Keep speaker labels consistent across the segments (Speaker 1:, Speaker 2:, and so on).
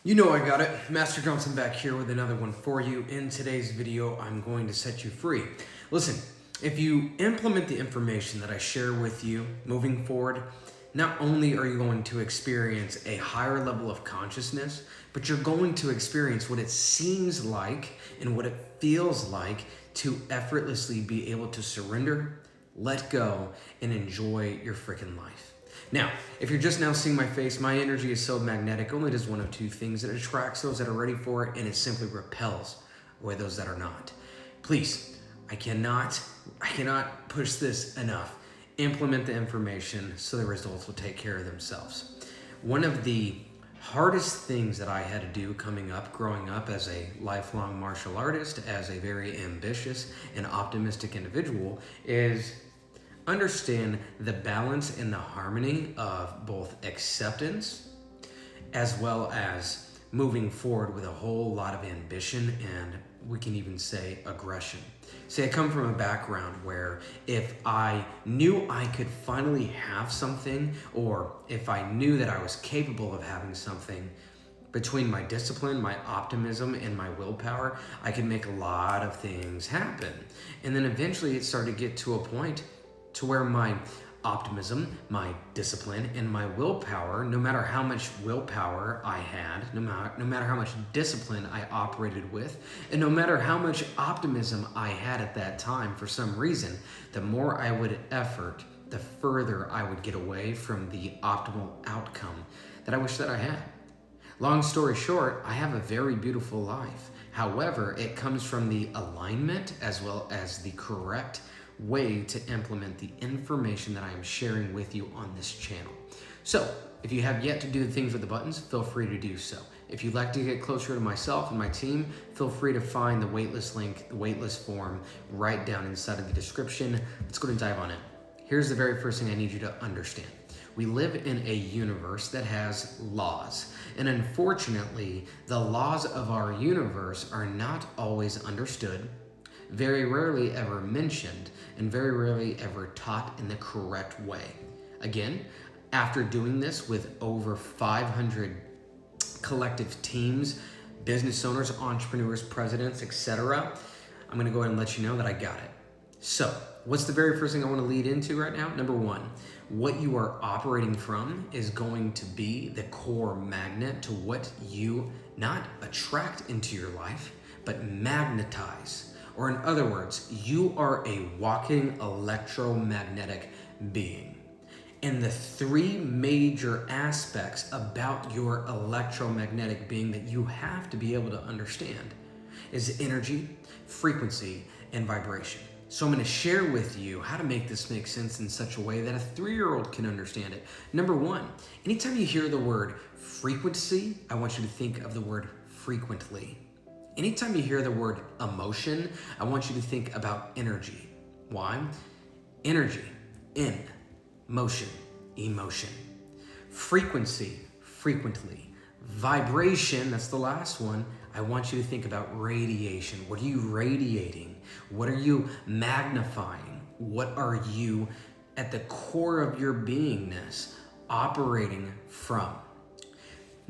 Speaker 1: You know I got it. Master Johnson back here with another one for you. In today's video, I'm going to set you free. Listen, if you implement the information that I share with you moving forward, not only are you going to experience a higher level of consciousness, but you're going to experience what it seems like and what it feels like to effortlessly be able to surrender, let go, and enjoy your freaking life. Now, if you're just now seeing my face, my energy is so magnetic, it only does one of two things. It attracts those that are ready for it, and it simply repels away those that are not. Please, I cannot push this enough. Implement the information so the results will take care of themselves. One of the hardest things that I had to do growing up as a lifelong martial artist, as a very ambitious and optimistic individual, is understand the balance and the harmony of both acceptance as well as moving forward with a whole lot of ambition, and we can even say aggression. See, I come from a background where if I knew I could finally have something, or if I knew that I was capable of having something, between my discipline, my optimism, and my willpower, I could make a lot of things happen. And then eventually it started to get to a point to where my optimism, my discipline, and my willpower, no matter how much willpower I had, no matter how much discipline I operated with, and no matter how much optimism I had at that time, for some reason, the more I would effort, the further I would get away from the optimal outcome that I wish that I had. Long story short, I have a very beautiful life. However, it comes from the alignment as well as the correct way to implement the information that I am sharing with you on this channel. So, if you have yet to do the things with the buttons, feel free to do so. If you'd like to get closer to myself and my team, feel free to find the waitlist link, the waitlist form, right down inside of the description. Let's go and dive on in. Here's the very first thing I need you to understand. We live in a universe that has laws. And unfortunately, the laws of our universe are not always understood, very rarely ever mentioned, and very rarely ever taught in the correct way. Again, after doing this with over 500 collective teams, business owners, entrepreneurs, presidents, etc., I'm gonna go ahead and let you know that I got it. So, what's the very first thing I wanna lead into right now? Number one, what you are operating from is going to be the core magnet to what you not attract into your life, but magnetize. Or in other words, you are a walking electromagnetic being. And the three major aspects about your electromagnetic being that you have to be able to understand is energy, frequency, and vibration. So I'm going to share with you how to make this make sense in such a way that a 3-year-old can understand it. Number one, anytime you hear the word frequency, I want you to think of the word frequently. Anytime you hear the word emotion, I want you to think about energy. Why? Energy, in, motion, emotion. Frequency, frequently. Vibration, that's the last one. I want you to think about radiation. What are you radiating? What are you magnifying? What are you at the core of your beingness operating from?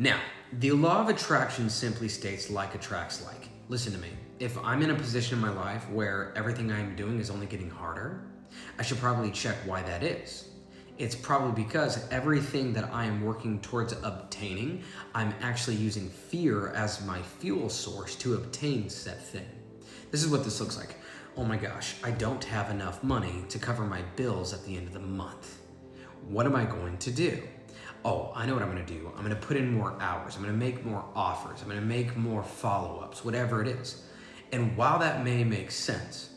Speaker 1: Now, the law of attraction simply states like attracts like. Listen to me. If I'm in a position in my life where everything I'm doing is only getting harder, I should probably check why that is. It's probably because everything that I am working towards obtaining, I'm actually using fear as my fuel source to obtain said thing. This is what this looks like. Oh my gosh, I don't have enough money to cover my bills at the end of the month. What am I going to do? Oh, I know what I'm gonna do. I'm gonna put in more hours. I'm gonna make more offers. I'm gonna make more follow-ups, whatever it is. And while that may make sense,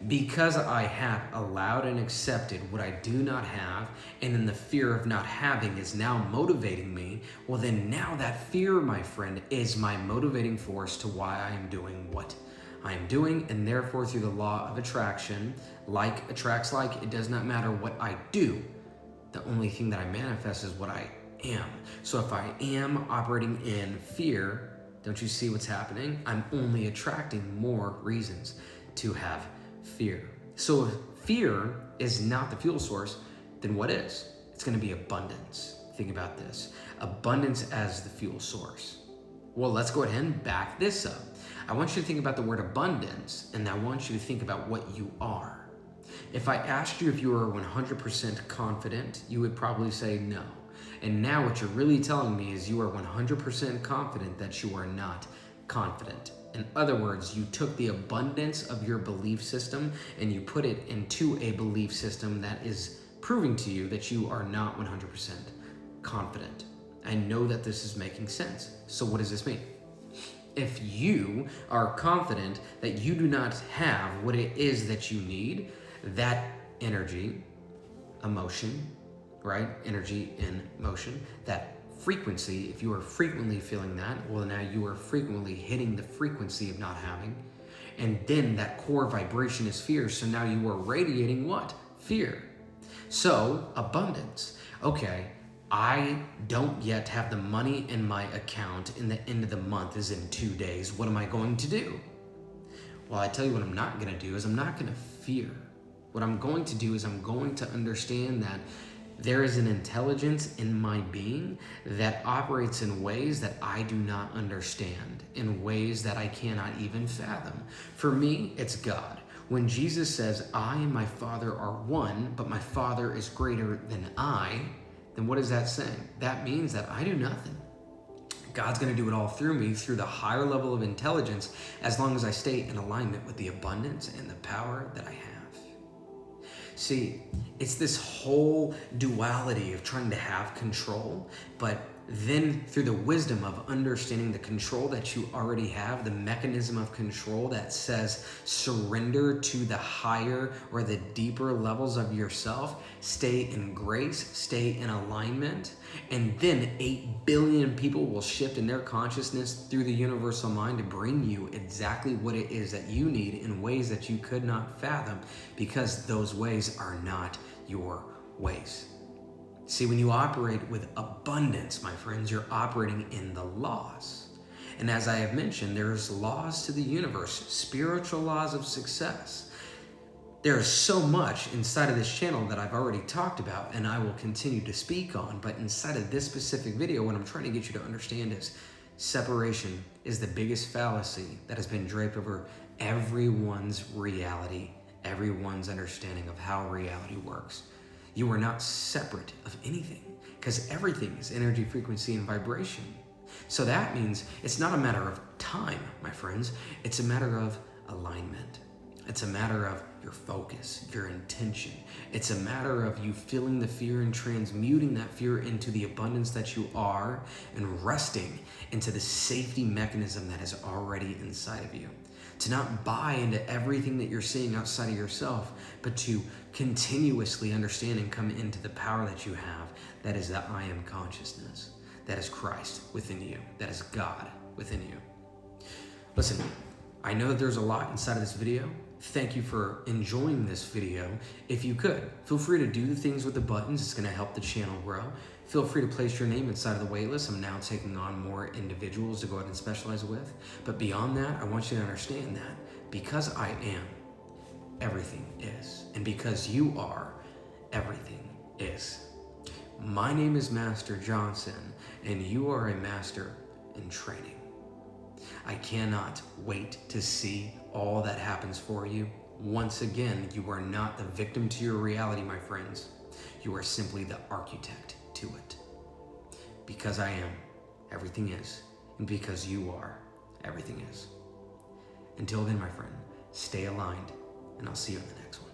Speaker 1: because I have allowed and accepted what I do not have, and then the fear of not having is now motivating me, well then now that fear, my friend, is my motivating force to why I am doing what I am doing, and therefore through the law of attraction, like attracts like, it does not matter what I do. The only thing that I manifest is what I am. So if I am operating in fear, don't you see what's happening? I'm only attracting more reasons to have fear. So if fear is not the fuel source, then what is? It's going to be abundance. Think about this. Abundance as the fuel source. Well, let's go ahead and back this up. I want you to think about the word abundance, and I want you to think about what you are. If I asked you if you were 100% confident, you would probably say no. And now what you're really telling me is you are 100% confident that you are not confident. In other words, you took the abundance of your belief system and you put it into a belief system that is proving to you that you are not 100% confident. I know that this is making sense. So what does this mean? If you are confident that you do not have what it is that you need, that energy, emotion, right? Energy in motion, that frequency, if you are frequently feeling that, well, now you are frequently hitting the frequency of not having. And then that core vibration is fear. So now you are radiating what? Fear. So abundance. Okay, I don't yet have the money in my account, and the end of the month is in 2 days. What am I going to do? Well, I tell you what I'm not going to do is I'm not going to fear. What I'm going to do is I'm going to understand that there is an intelligence in my being that operates in ways that I do not understand, in ways that I cannot even fathom. For me, it's God. When Jesus says, I and my Father are one, but my Father is greater than I, then what is that saying? That means that I do nothing. God's going to do it all through me, through the higher level of intelligence, as long as I stay in alignment with the abundance and the power that I have. See, it's this whole duality of trying to have control, but then through the wisdom of understanding the control that you already have, the mechanism of control that says surrender to the higher or the deeper levels of yourself, stay in grace, stay in alignment, and then 8 billion people will shift in their consciousness through the universal mind to bring you exactly what it is that you need in ways that you could not fathom, because those ways are not your ways. See, when you operate with abundance, my friends, you're operating in the laws. And as I have mentioned, there's laws to the universe, spiritual laws of success. There is so much inside of this channel that I've already talked about and I will continue to speak on, but inside of this specific video, what I'm trying to get you to understand is separation is the biggest fallacy that has been draped over everyone's reality, everyone's understanding of how reality works. You are not separate of anything, because everything is energy, frequency, and vibration. So that means it's not a matter of time, my friends. It's a matter of alignment. It's a matter of your focus, your intention. It's a matter of you feeling the fear and transmuting that fear into the abundance that you are and resting into the safety mechanism that is already inside of you. To not buy into everything that you're seeing outside of yourself, but to continuously understand and come into the power that you have. That is the I am consciousness. That is Christ within you. That is God within you. Listen, I know that there's a lot inside of this video. Thank you for enjoying this video. If you could, feel free to do the things with the buttons. It's going to help the channel grow. Feel free to place your name inside of the waitlist. I'm now taking on more individuals to go ahead and specialize with. But beyond that, I want you to understand that because I am, everything is. And because you are, everything is. My name is Master Johnson, and you are a master in training. I cannot wait to see all that happens for you. Once again, you are not the victim to your reality, my friends. You are simply the architect to it. Because I am, everything is. And because you are, everything is. Until then, my friend, stay aligned, and I'll see you in the next one.